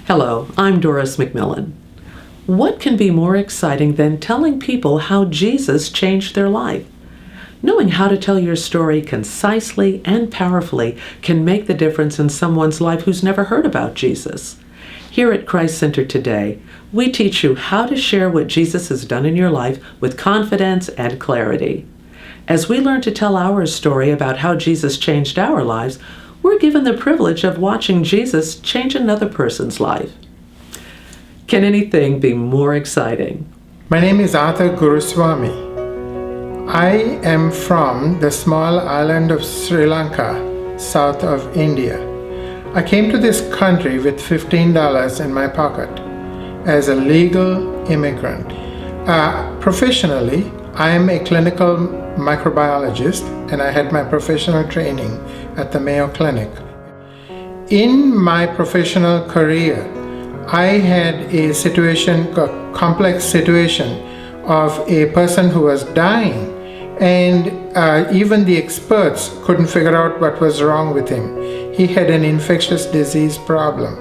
Hello, I'm Doris McMillan. What can be more exciting than telling people how Jesus changed their life? Knowing how to tell your story concisely and powerfully can make the difference in someone's life who's never heard about Jesus. Here at Christ-Centered Today, we teach you how to share what Jesus has done in your life with confidence and clarity. As we learn to tell our story about how Jesus changed our lives, we're given the privilege of watching Jesus change another person's life. Can anything be more exciting? My name is Arthur Guruswamy. I am from the small island of Sri Lanka, south of India. I came to this country with $15 in my pocket as a legal immigrant. Professionally, I am a clinical microbiologist and I had my professional training at the Mayo Clinic. In my professional career, I had a complex situation of a person who was dying, and even the experts couldn't figure out what was wrong with him. He had an infectious disease problem.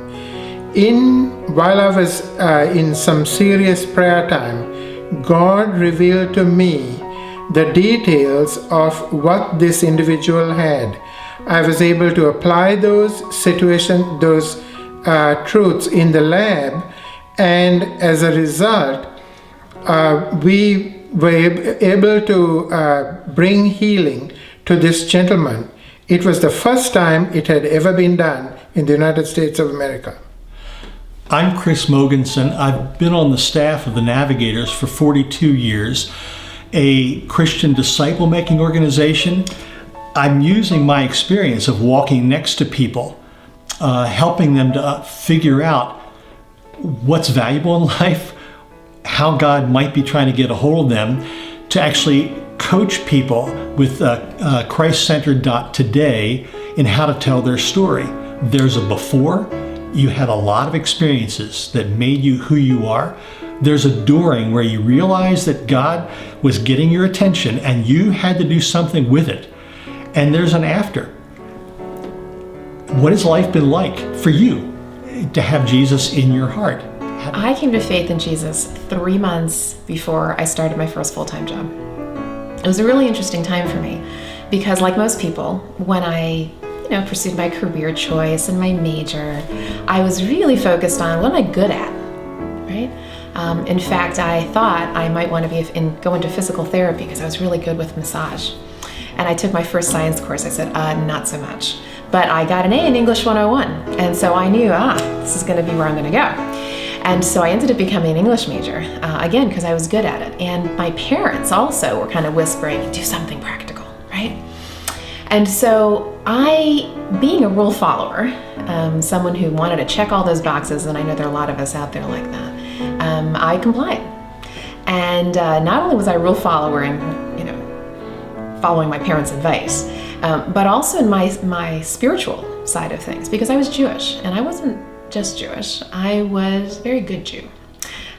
While I was in some serious prayer time, God revealed to me the details of what this individual had. I was able to apply those truths in the lab, and as a result, we were able to bring healing to this gentleman. It was the first time it had ever been done in the United States of America. I'm Chris Mogensen. I've been on the staff of the Navigators for 42 years, a Christian disciple-making organization. I'm using my experience of walking next to people, helping them to figure out what's valuable in life, how God might be trying to get a hold of them, to actually coach people with Christ-Centered.Today in how to tell their story. There's a before. You had a lot of experiences that made you who you are. There's a during where you realize that God was getting your attention and you had to do something with it. And there's an after. What has life been like for you to have Jesus in your heart? I came to faith in Jesus 3 months before I started my first full-time job. It was a really interesting time for me because, like most people, when I pursued my career choice and my major, I was really focused on what am I good at, right? In fact, I thought I might want to go into physical therapy because I was really good with massage. And I took my first science course. I said, not so much. But I got an A in English 101. And so I knew, this is going to be where I'm going to go. And so I ended up becoming an English major, again, because I was good at it. And my parents also were kind of whispering, do something practical, right? And so being a rule follower, someone who wanted to check all those boxes, and I know there are a lot of us out there like that, I complied. And not only was I a rule follower and, following my parents' advice, but also in my spiritual side of things, because I was Jewish, and I wasn't just Jewish, I was a very good Jew.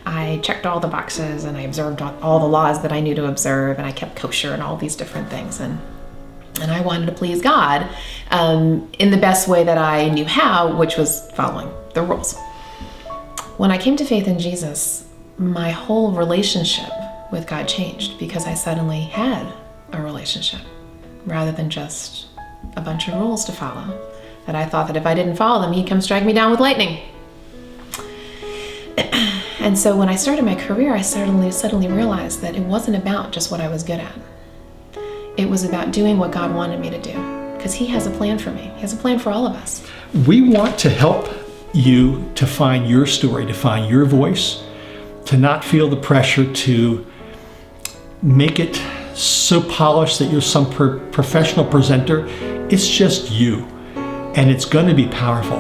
I checked all the boxes, and I observed all the laws that I knew to observe, and I kept kosher and all these different things, and I wanted to please God in the best way that I knew how, which was following the rules. When I came to faith in Jesus, my whole relationship with God changed because I suddenly had a relationship rather than just a bunch of rules to follow that I thought that if I didn't follow them, he'd come strike me down with lightning. And so when I started my career, I suddenly realized that it wasn't about just what I was good at. It was about doing what God wanted me to do, because he has a plan for me. He has a plan for all of us. We want to help you to find your story, to find your voice, to not feel the pressure to make it so polished that you're some professional presenter. It's just you, and it's going to be powerful,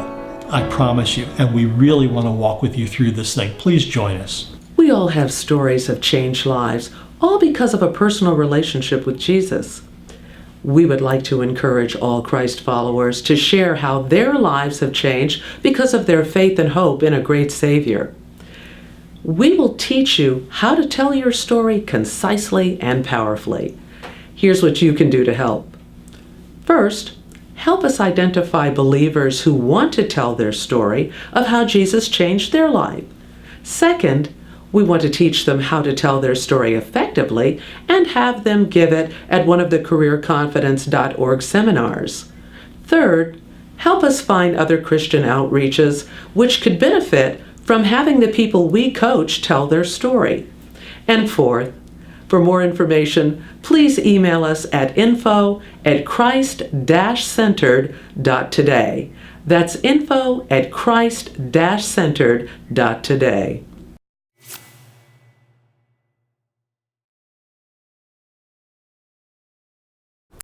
I promise you, and we really want to walk with you through this thing. Please join us. We all have stories of changed lives, all because of a personal relationship with Jesus. We would like to encourage all Christ followers to share how their lives have changed because of their faith and hope in a great Savior. We will teach you how to tell your story concisely and powerfully. Here's what you can do to help. First, help us identify believers who want to tell their story of how Jesus changed their life. Second, we want to teach them how to tell their story effectively and have them give it at one of the careerconfidence.org seminars. Third, help us find other Christian outreaches which could benefit from having the people we coach tell their story. And fourth, for more information, please email us at info@Christ-Centered.Today. That's info@Christ-Centered.Today.